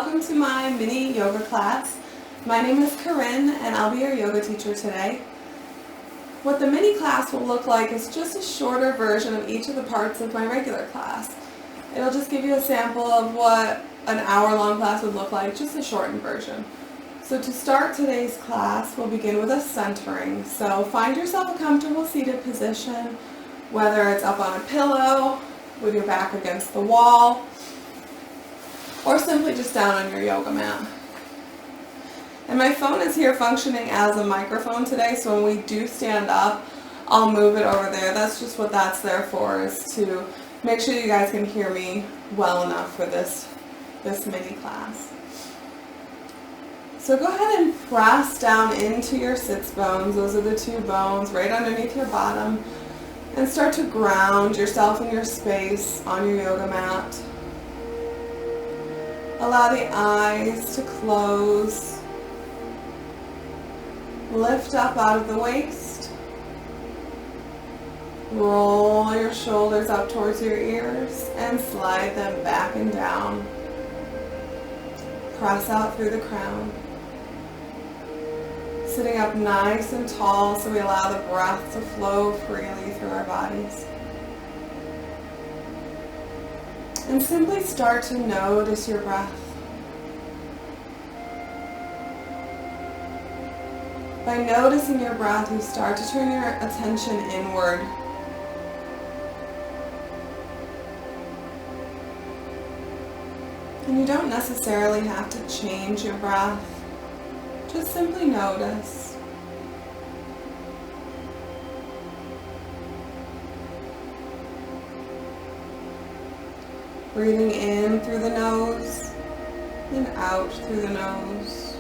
welcome to my mini yoga class. My name is Caryn and I'll be your yoga teacher today. What the mini class will look like is just a shorter version of each of the parts of my regular class. It'll just give you a sample of what an hour-long class would look like, just a shortened version. So to start today's class, we'll begin with a centering. So find yourself a comfortable seated position, whether it's up on a pillow, with your back against the wall, or simply just down on your yoga mat. And my phone is here functioning as a microphone today, so when we do stand up, I'll move it over there. That's just what that's there for, is to make sure you guys can hear me well enough for this mini class. So go ahead and press down into your sits bones. Those are the two bones right underneath your bottom. And start to ground yourself in your space on your yoga mat. Allow the eyes to close. Lift up out of the waist. Roll your shoulders up towards your ears and slide them back and down. Press out through the crown. Sitting up nice and tall so we allow the breath to flow freely through our bodies. And simply start to notice your breath. By noticing your breath, you start to turn your attention inward. And you don't necessarily have to change your breath. Just simply notice. Breathing in through the nose and out through the nose.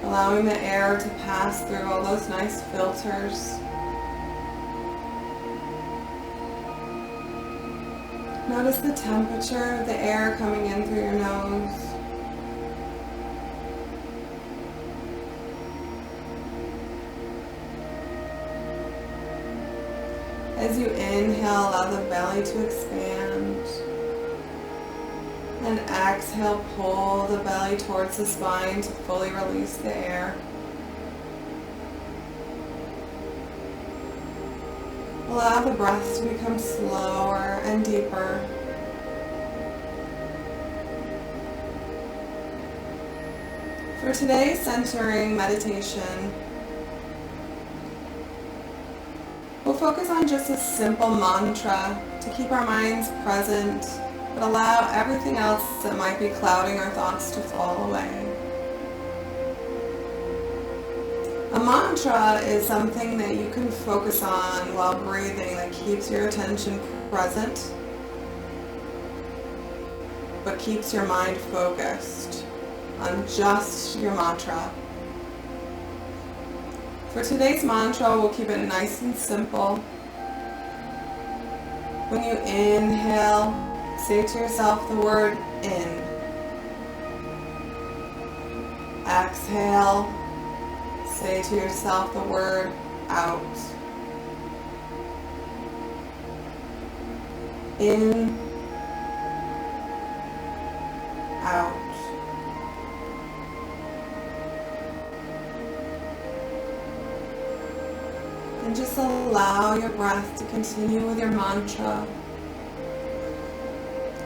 Allowing the air to pass through all those nice filters. Notice the temperature of the air coming in through your nose. As you inhale, allow the belly to expand. And exhale, pull the belly towards the spine to fully release the air. Allow the breath to become slower and deeper. For today's centering meditation, we'll focus on just a simple mantra to keep our minds present, but allow everything else that might be clouding our thoughts to fall away. A mantra is something that you can focus on while breathing that keeps your attention present, but keeps your mind focused on just your mantra. For today's mantra, we'll keep it nice and simple. When you inhale, say to yourself the word in. Exhale, say to yourself the word out. In, out. And just allow your breath to continue with your mantra.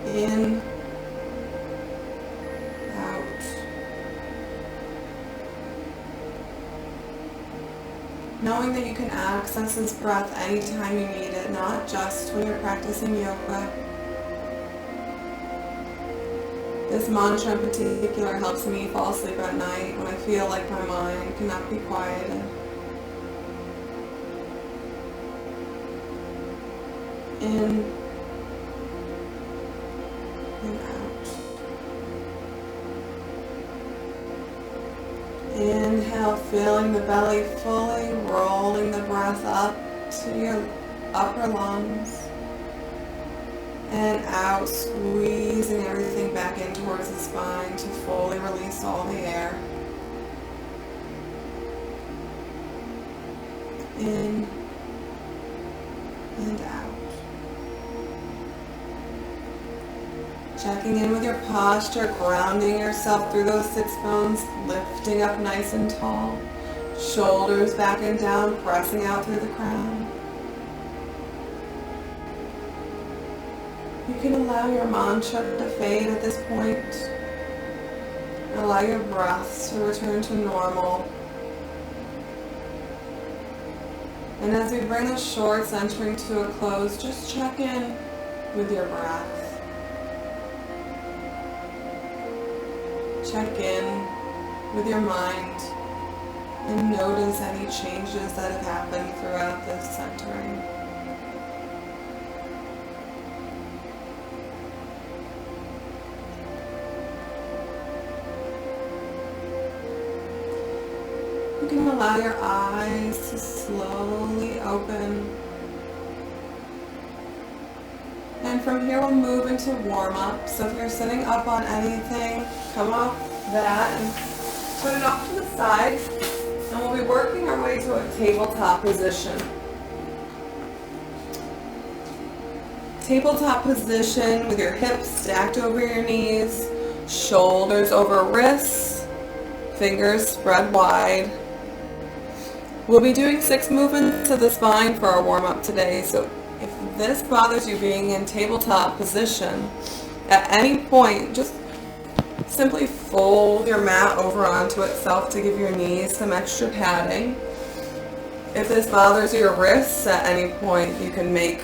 In, out. Knowing that you can access this breath anytime you need it, not just when you're practicing yoga. This mantra in particular helps me fall asleep at night when I feel like my mind cannot be quieted. In, and out. Inhale, filling the belly fully, rolling the breath up to your upper lungs. And out, squeezing everything back in towards the spine to fully release all the air. In and out. Checking in with your posture, grounding yourself through those sits bones, lifting up nice and tall. Shoulders back and down, pressing out through the crown. You can allow your mantra to fade at this point. Allow your breath to return to normal. And as we bring the short centering to a close, just check in with your breath. Check in with your mind and notice any changes that have happened throughout this centering. You can allow your eyes to slowly open. And from here we'll move into warm-up. So if you're sitting up on anything, come off that and put it off to the side. And we'll be working our way to a tabletop position. Tabletop position with your hips stacked over your knees, shoulders over wrists, fingers spread wide. We'll be doing 6 movements of the spine for our warm-up today, so if this bothers you being in tabletop position, at any point, just simply fold your mat over onto itself to give your knees some extra padding. If this bothers your wrists at any point, you can make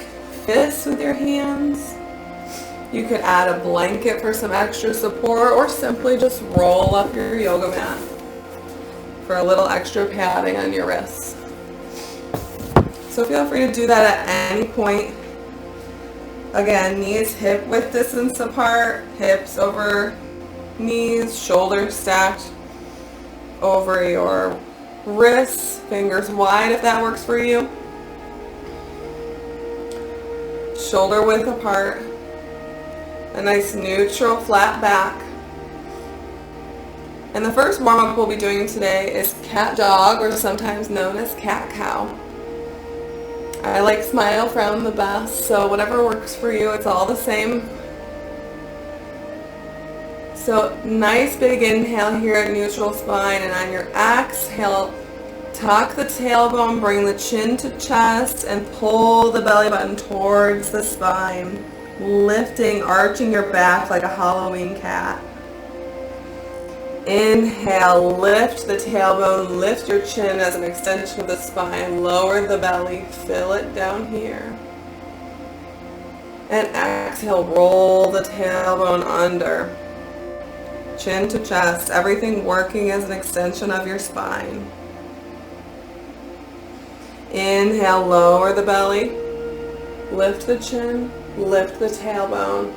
fists with your hands. You could add a blanket for some extra support, or simply just roll up your yoga mat for a little extra padding on your wrists. So feel free to do that at any point. Again, knees hip width distance apart, hips over knees, shoulders stacked over your wrists, fingers wide if that works for you. Shoulder width apart, a nice neutral flat back. And the first warm-up we'll be doing today is cat dog, or sometimes known as cat cow. I like smile frown the best, so whatever works for you, it's all the same. So nice big inhale here at neutral spine, and on your exhale, tuck the tailbone, bring the chin to chest, and pull the belly button towards the spine, lifting, arching your back like a Halloween cat. Inhale, lift the tailbone, lift your chin as an extension of the spine, lower the belly, fill it down here. And exhale, roll the tailbone under. Chin to chest, everything working as an extension of your spine. Inhale, lower the belly, lift the chin, lift the tailbone.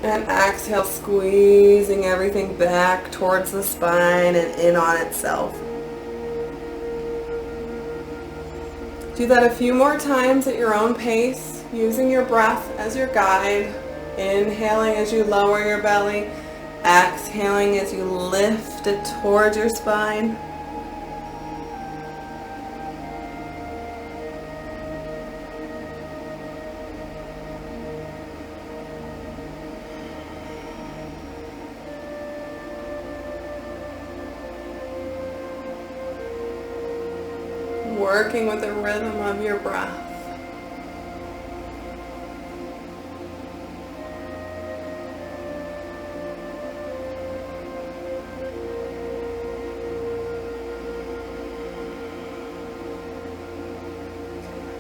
And exhale, squeezing everything back towards the spine and in on itself. Do that a few more times at your own pace, using your breath as your guide. Inhaling as you lower your belly, exhaling as you lift it towards your spine. Working with the rhythm of your breath.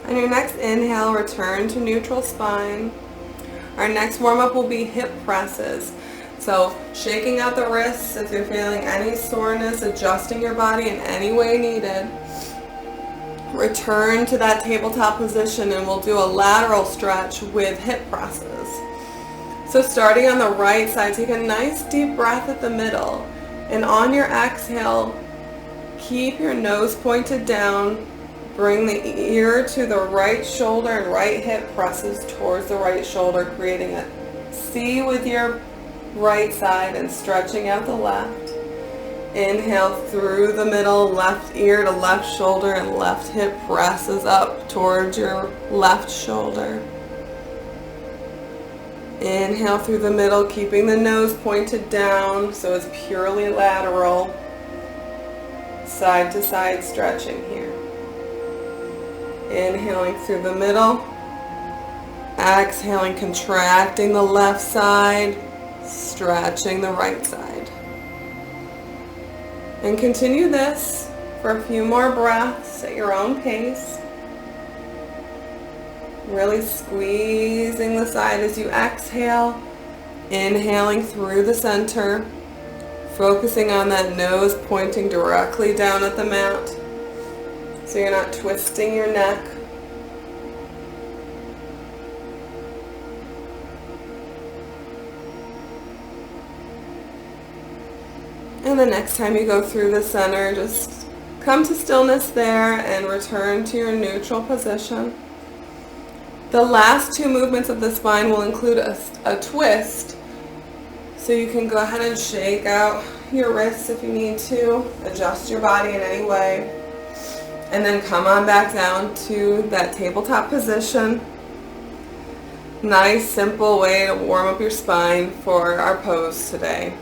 On your next inhale, return to neutral spine. Our next warm-up will be hip presses. So shaking out the wrists if you're feeling any soreness, adjusting your body in any way needed. Return to that tabletop position, and we'll do a lateral stretch with hip presses. So starting on the right side, take a nice deep breath at the middle, and on your exhale, keep your nose pointed down, bring the ear to the right shoulder and right hip presses towards the right shoulder, creating a C with your right side and stretching out the left. Inhale through the middle, left ear to left shoulder, and left hip presses up towards your left shoulder. Inhale through the middle, keeping the nose pointed down so it's purely lateral. Side to side stretching here. Inhaling through the middle. Exhaling, contracting the left side, stretching the right side. And continue this for a few more breaths at your own pace. Really squeezing the side as you exhale, inhaling through the center, focusing on that nose pointing directly down at the mat so you're not twisting your neck. And the next time you go through the center, just come to stillness there and return to your neutral position. The last two movements of the spine will include a twist, so you can go ahead and shake out your wrists if you need to, adjust your body in any way, and then come on back down to that tabletop position. Nice, simple way to warm up your spine for our pose today.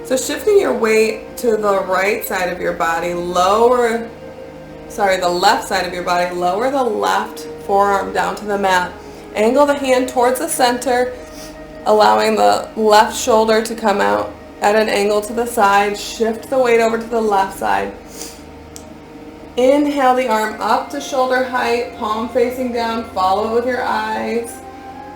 So shifting your weight to the right side of your body, the left side of your body, lower the left forearm down to the mat. Angle the hand towards the center, allowing the left shoulder to come out at an angle to the side. Shift the weight over to the left side. Inhale the arm up to shoulder height, palm facing down, follow it with your eyes.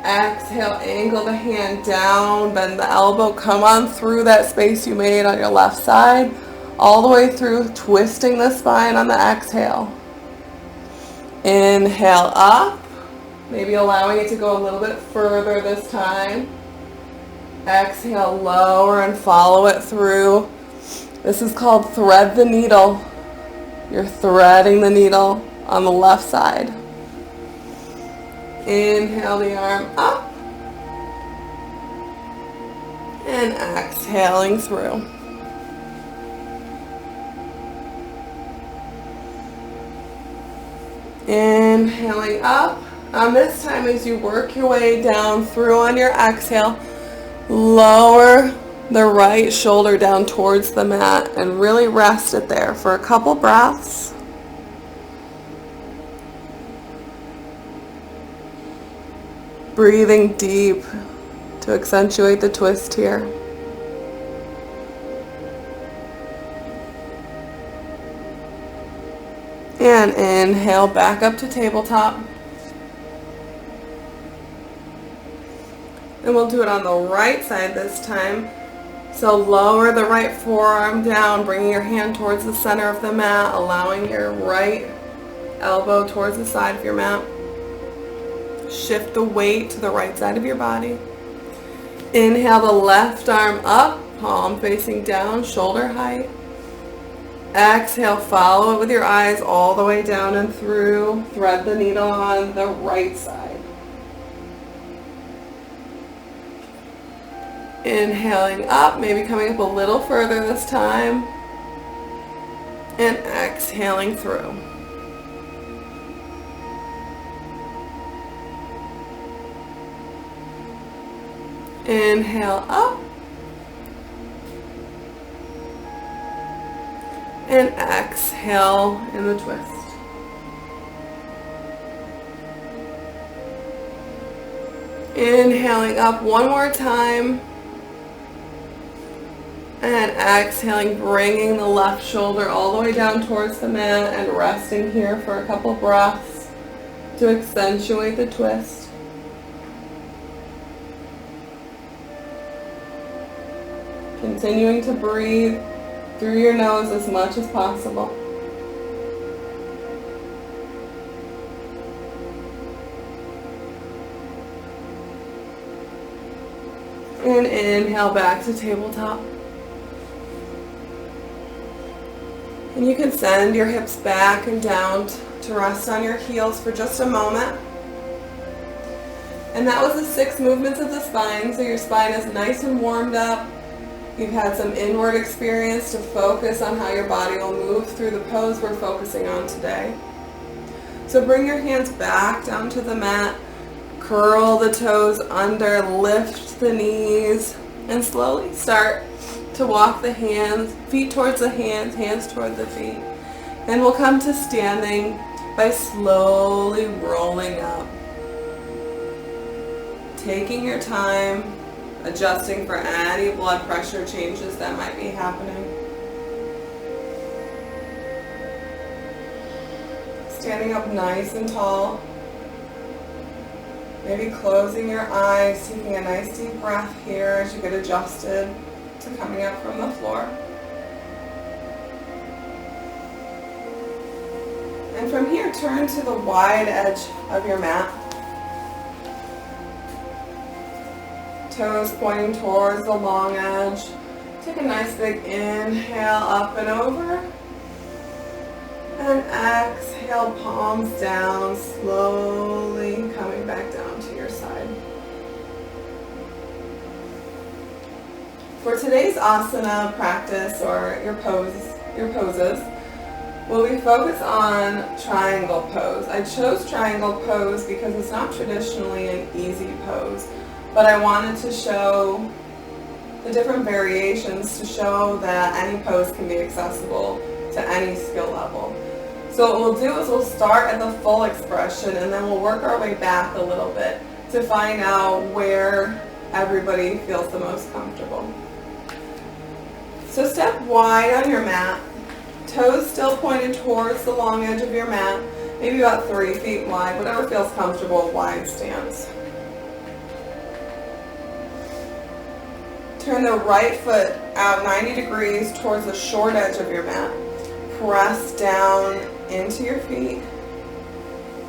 Exhale, angle the hand down, bend the elbow, come on through that space you made on your left side, all the way through, twisting the spine on the exhale. Inhale up, maybe allowing it to go a little bit further this time. Exhale, lower and follow it through. This is called thread the needle. You're threading the needle on the left side. Inhale the arm up and exhaling through. Inhaling up. This time as you work your way down through on your exhale, lower the right shoulder down towards the mat and really rest it there for a couple breaths. Breathing deep to accentuate the twist here. And inhale back up to tabletop. And we'll do it on the right side this time. So lower the right forearm down, bringing your hand towards the center of the mat, allowing your right elbow towards the side of your mat. Shift the weight to the right side of your body. Inhale the left arm up, palm facing down, shoulder height. Exhale, follow it with your eyes all the way down and through. Thread the needle on the right side. Inhaling up, maybe coming up a little further this time. And exhaling through. Inhale up. And exhale in the twist. Inhaling up one more time. And exhaling, bringing the left shoulder all the way down towards the mat and resting here for a couple breaths to accentuate the twist. Continuing to breathe through your nose as much as possible. And inhale back to tabletop. And you can send your hips back and down to rest on your heels for just a moment. And that was the 6 movements of the spine, so your spine is nice and warmed up. You've had some inward experience to focus on how your body will move through the pose we're focusing on today. So bring your hands back down to the mat. Curl the toes under, lift the knees, and slowly start to walk the feet towards the hands toward the feet. And we'll come to standing by slowly rolling up. Taking your time, adjusting for any blood pressure changes that might be happening. Standing up nice and tall. Maybe closing your eyes, taking a nice deep breath here as you get adjusted to coming up from the floor. And from here, turn to the wide edge of your mat. Toes pointing towards the long edge. Take a nice big inhale up and over. And exhale, palms down, slowly coming back down to your side. For today's asana practice, or your poses, we focus on triangle pose. I chose triangle pose because it's not traditionally an easy pose, but I wanted to show the different variations to show that any pose can be accessible to any skill level. So what we'll do is we'll start at the full expression and then we'll work our way back a little bit to find out where everybody feels the most comfortable. So step wide on your mat, toes still pointed towards the long edge of your mat, maybe about 3 feet wide, whatever feels comfortable, wide stance. Turn the right foot out 90 degrees towards the short edge of your mat. Press down into your feet.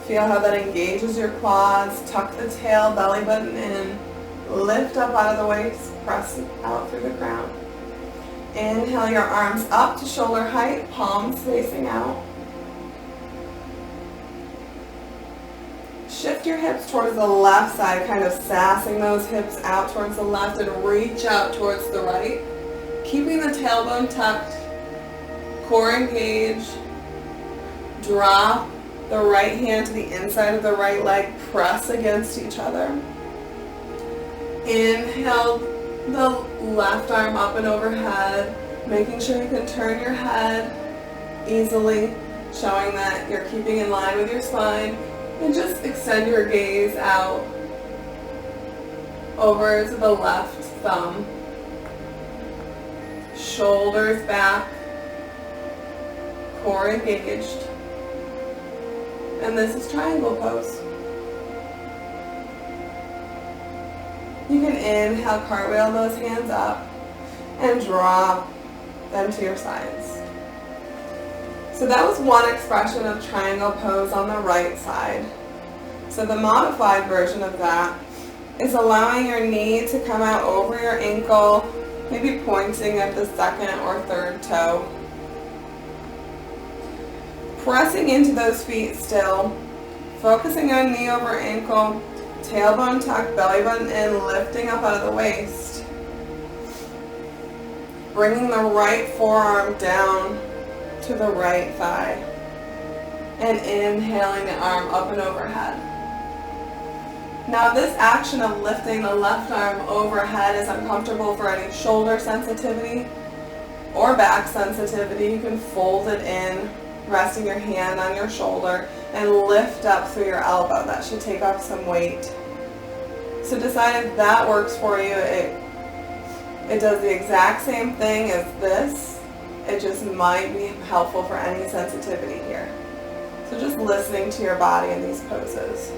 Feel how that engages your quads. Tuck the tail, belly button in. Lift up out of the waist. Press out through the crown. Inhale your arms up to shoulder height, palms facing out. Shift your hips towards the left side, kind of sassing those hips out towards the left and reach out towards the right. Keeping the tailbone tucked, core engaged. Drop the right hand to the inside of the right leg, press against each other. Inhale the left arm up and overhead, making sure you can turn your head easily, showing that you're keeping in line with your spine. And just extend your gaze out over to the left thumb. Shoulders back, core engaged. And this is triangle pose. You can inhale, cartwheel those hands up, and drop them to your sides. So that was one expression of triangle pose on the right side. So the modified version of that is allowing your knee to come out over your ankle, maybe pointing at the second or third toe. Pressing into those feet still, focusing on knee over ankle, tailbone tucked, belly button in, lifting up out of the waist. Bringing the right forearm down to the right thigh. And inhaling the arm up and overhead. Now this action of lifting the left arm overhead is uncomfortable for any shoulder sensitivity or back sensitivity. You can fold it in, resting your hand on your shoulder, and lift up through your elbow. That should take off some weight. So decide if that works for you. It does the exact same thing as this. It just might be helpful for any sensitivity here. So just listening to your body in these poses.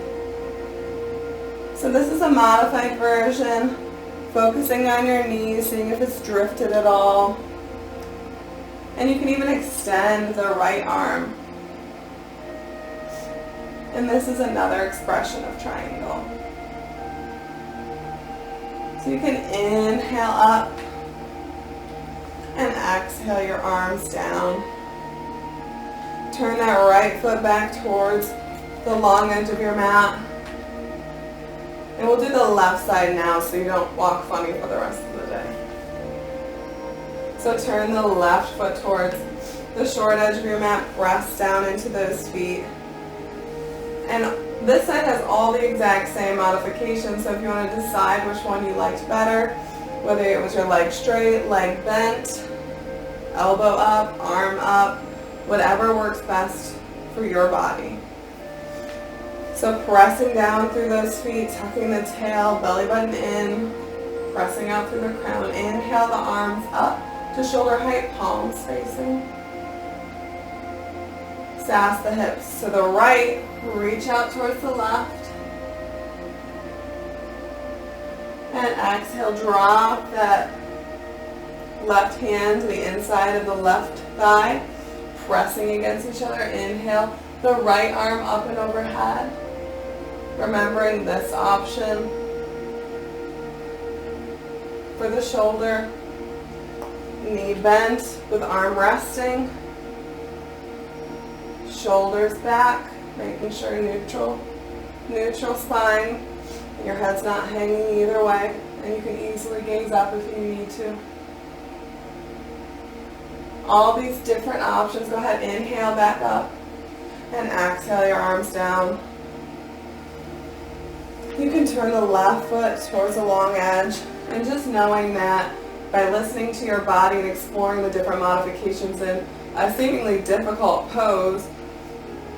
So this is a modified version, focusing on your knees, seeing if it's drifted at all. And you can even extend the right arm. And this is another expression of triangle. So you can inhale up and exhale your arms down. Turn that right foot back towards the long edge of your mat. And we'll do the left side now so you don't walk funny for the rest of the day. So turn the left foot towards the short edge of your mat, press down into those feet. And This side has all the exact same modifications, so if you want to decide which one you liked better, whether it was your leg straight, leg bent, elbow up, arm up, whatever works best for your body. So pressing down through those feet, tucking the tail, belly button in, pressing out through the crown. Inhale the arms up to shoulder height, palms facing. Sass the hips to the right, reach out towards the left. And exhale, drop that left hand to the inside of the left thigh, pressing against each other. Inhale, the right arm up and overhead. Remembering this option for the shoulder. Knee bent with arm resting. Shoulders back, making sure neutral spine. Your head's not hanging either way, and you can easily gaze up if you need to. All these different options. Go ahead, inhale back up, and exhale your arms down. You can turn the left foot towards the long edge, and just knowing that by listening to your body and exploring the different modifications in a seemingly difficult pose,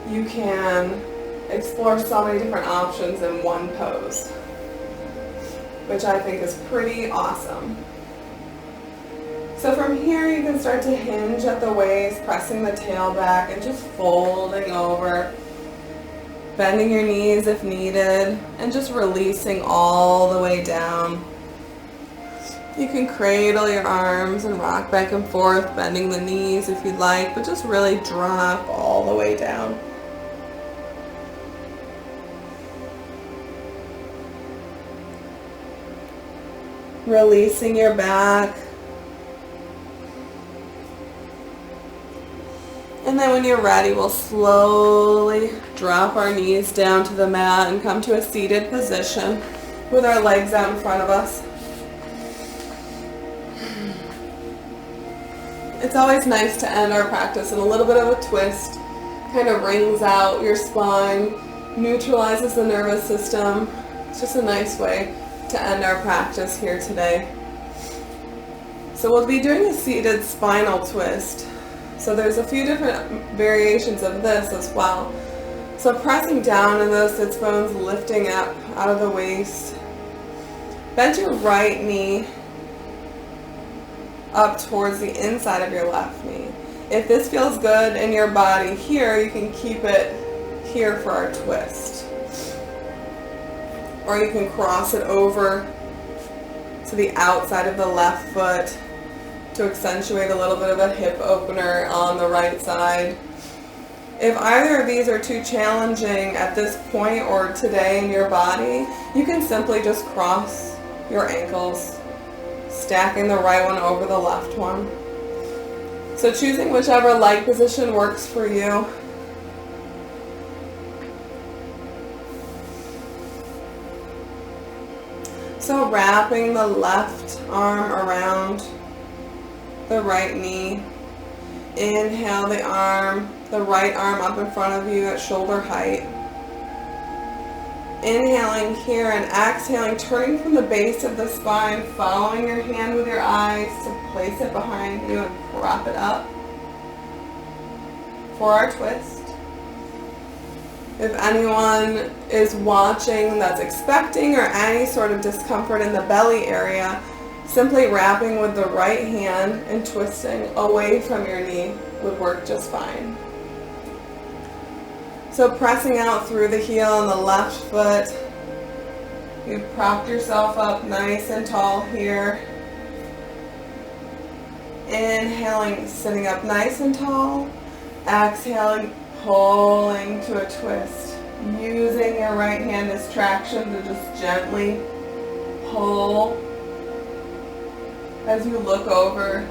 you can explore so many different options in one pose, which I think is pretty awesome. So from here you can start to hinge at the waist, pressing the tail back and just folding over, bending your knees if needed, and just releasing all the way down. You can cradle your arms and rock back and forth, bending the knees if you'd like, but just really drop all the way down. Releasing your back. And then when you're ready, we'll slowly drop our knees down to the mat and come to a seated position with our legs out in front of us. It's always nice to end our practice in a little bit of a twist. Kind of wrings out your spine, neutralizes the nervous system. It's just a nice way to end our practice here today. So we'll be doing a seated spinal twist. So there's a few different variations of this as well. So pressing down in those sits bones, lifting up out of the waist. Bend your right knee up towards the inside of your left knee. If this feels good in your body here, you can keep it here for our twist. Or you can cross it over to the outside of the left foot to accentuate a little bit of a hip opener on the right side. If either of these are too challenging at this point or today in your body, you can simply just cross your ankles, stacking the right one over the left one. So choosing whichever leg position works for you. So wrapping the left arm around the right knee. Inhale the right arm up in front of you at shoulder height. Inhaling here and exhaling, turning from the base of the spine, following your hand with your eyes to place it behind you and prop it up for our twist. If anyone is watching that's expecting or any sort of discomfort in the belly area, simply wrapping with the right hand and twisting away from your knee would work just fine. So pressing out through the heel on the left foot. You've propped yourself up nice and tall here. Inhaling, sitting up nice and tall. Exhaling, pulling to a twist. Using your right hand as traction to just gently pull as you look over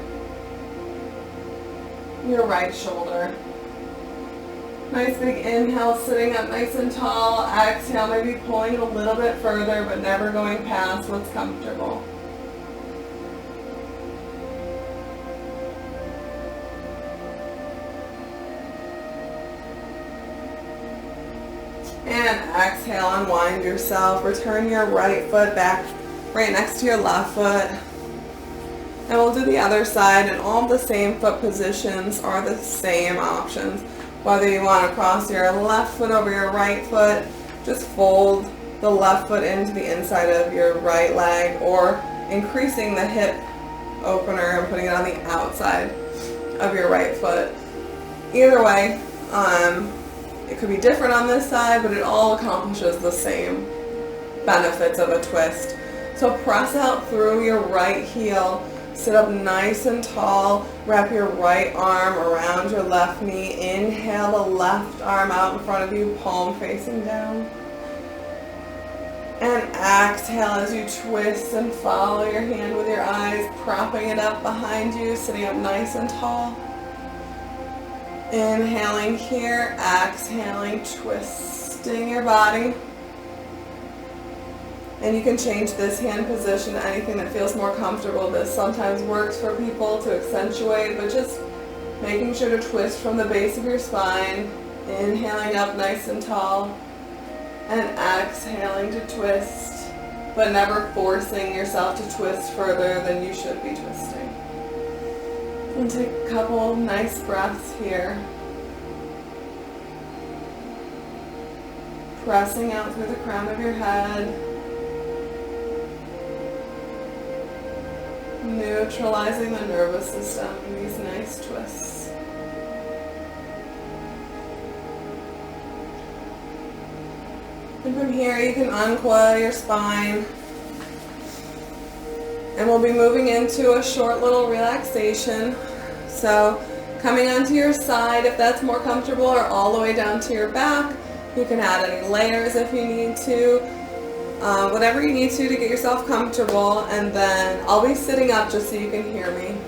your right shoulder. Nice big inhale, sitting up nice and tall. Exhale, maybe pulling a little bit further, but never going past what's comfortable. And exhale, unwind yourself. Return your right foot back right next to your left foot. And we'll do the other side, and all the same foot positions are the same options. Whether you want to cross your left foot over your right foot, just fold the left foot into the inside of your right leg, or increasing the hip opener and putting it on the outside of your right foot. Either way, it could be different on this side, but it all accomplishes the same benefits of a twist. So press out through your right heel, sit up nice and tall, wrap your right arm around your left knee, inhale the left arm out in front of you, palm facing down. And exhale as you twist and follow your hand with your eyes, propping it up behind you, sitting up nice and tall. Inhaling here, exhaling, twisting your body. And you can change this hand position to anything that feels more comfortable. This sometimes works for people to accentuate, but just making sure to twist from the base of your spine. Inhaling up nice and tall. And exhaling to twist, but never forcing yourself to twist further than you should be twisting. And take a couple nice breaths here. Pressing out through the crown of your head. Neutralizing the nervous system in these nice twists. And from here you can uncoil your spine. And we'll be moving into a short little relaxation. So coming onto your side if that's more comfortable, or all the way down to your back. You can add any layers if you need to. Whatever you need to get yourself comfortable. And then I'll be sitting up just so you can hear me.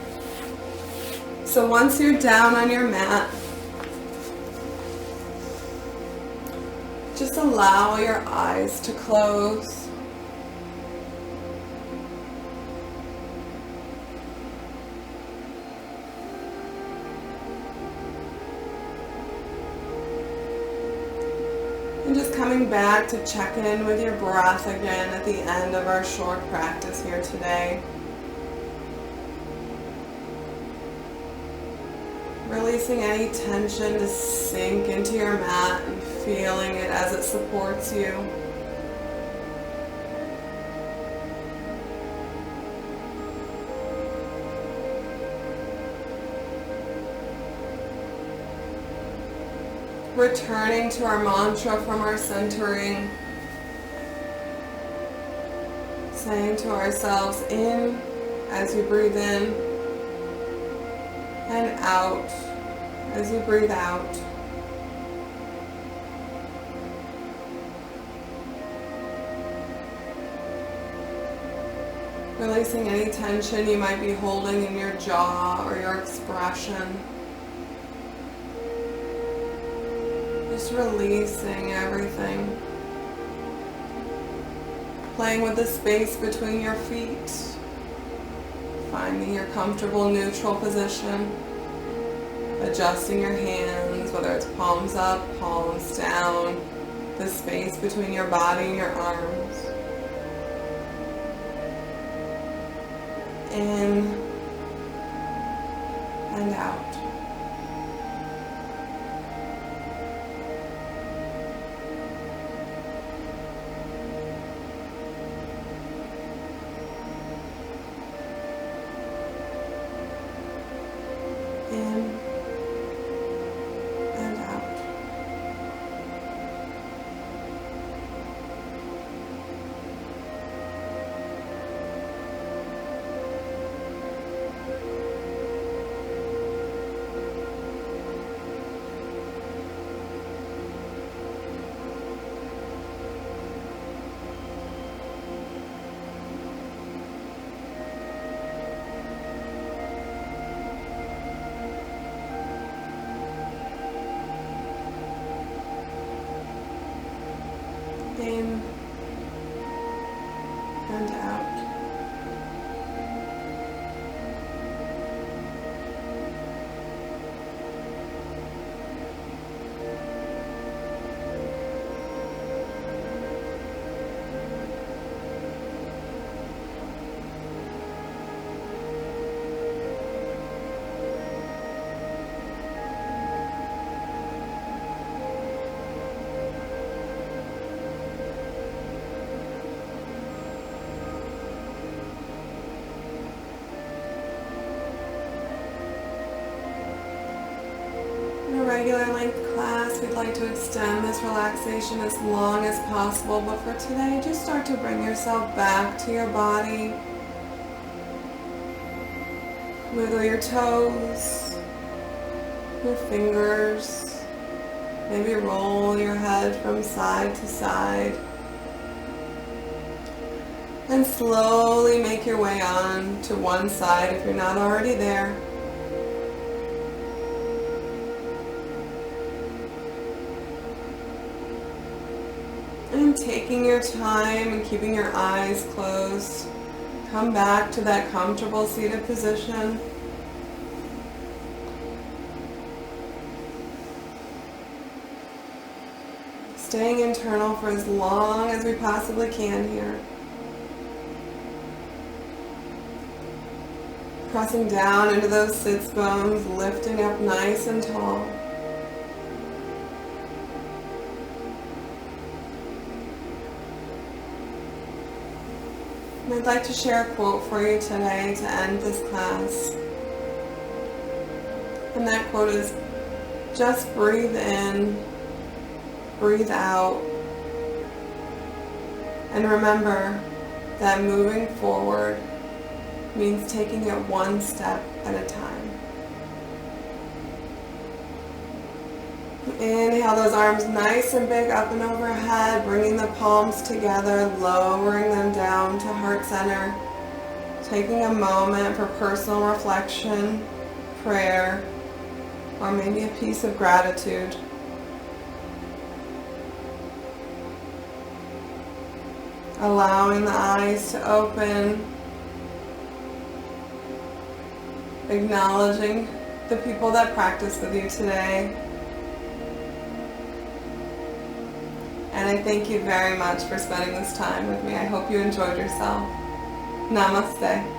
So once you're down on your mat, just allow your eyes to close. And just coming back to check in with your breath again at the end of our short practice here today. Releasing any tension to sink into your mat and feeling it as it supports you. Returning to our mantra from our centering. Saying to ourselves, in as you breathe in, and out as you breathe out. Releasing any tension you might be holding in your jaw or your expression. Just releasing everything. Playing with the space between your feet. Finding your comfortable neutral position. Adjusting your hands, whether it's palms up, palms down. The space between your body and your arms. In and out. In and out. regular length class, we'd like to extend this relaxation as long as possible, but for today, just start to bring yourself back to your body. Wiggle your toes, your fingers, maybe roll your head from side to side. And slowly make your way on to one side if you're not already there. And taking your time and keeping your eyes closed, come back to that comfortable seated position. Staying internal for as long as we possibly can here. Pressing down into those sits bones, lifting up nice and tall. And I'd like to share a quote for you today to end this class. And that quote is, just breathe in, breathe out, and remember that moving forward means taking it one step at a time. Inhale those arms nice and big up and overhead, bringing the palms together, lowering them down to heart center, taking a moment for personal reflection, prayer, or maybe a piece of gratitude. Allowing the eyes to open, acknowledging the people that practice with you today. And I thank you very much for spending this time with me. I hope you enjoyed yourself. Namaste.